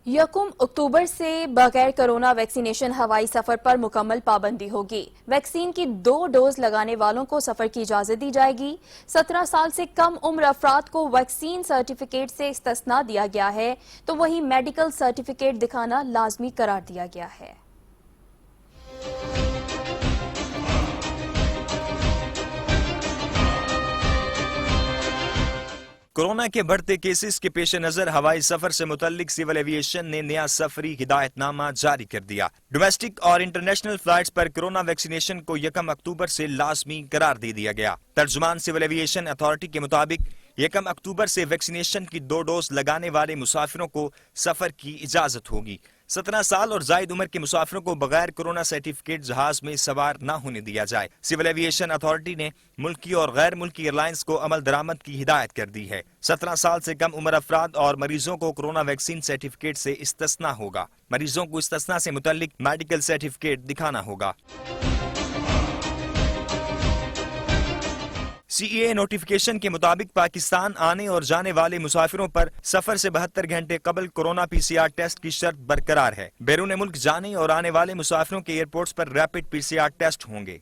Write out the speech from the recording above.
یکم اکتوبر سے بغیر کورونا ویکسینیشن ہوائی سفر پر مکمل پابندی ہوگی۔ ویکسین کی 2 ڈوز لگانے والوں کو سفر کی اجازت دی جائے گی۔ 17 سال سے کم عمر افراد کو ویکسین سرٹیفکیٹ سے استثناء دیا گیا ہے، تو وہیں میڈیکل سرٹیفکیٹ دکھانا لازمی قرار دیا گیا ہے۔ کورونا کے بڑھتے کیسز کے پیش نظر ہوائی سفر سے متعلق سول ایویشن نے نیا سفری ہدایت نامہ جاری کر دیا۔ ڈومیسٹک اور انٹرنیشنل فلائٹس پر کورونا ویکسینیشن کو 1 اکتوبر سے لازمی قرار دے دیا گیا۔ ترجمان سول ایویشن اتھارٹی کے مطابق 1 اکتوبر سے ویکسینیشن کی 2 ڈوز لگانے والے مسافروں کو سفر کی اجازت ہوگی۔ 17 سال اور زائد عمر کے مسافروں کو بغیر کورونا سرٹیفکیٹ جہاز میں سوار نہ ہونے دیا جائے۔ سول ایویشن اتھارٹی نے ملکی اور غیر ملکی ایئر لائنز کو عمل درآمد کی ہدایت کر دی ہے۔ 17 سال سے کم عمر افراد اور مریضوں کو کورونا ویکسین سرٹیفکیٹ سے استثناء ہوگا۔ مریضوں کو استثناء سے متعلق میڈیکل سرٹیفکیٹ دکھانا ہوگا۔ سی ای اے نوٹیفیکیشن کے مطابق پاکستان آنے اور جانے والے مسافروں پر سفر سے 72 گھنٹے قبل کورونا پی سی آر ٹیسٹ کی شرط برقرار ہے۔ بیرون ملک جانے اور آنے والے مسافروں کے ایئرپورٹس پر ریپڈ پی سی آر ٹیسٹ ہوں گے۔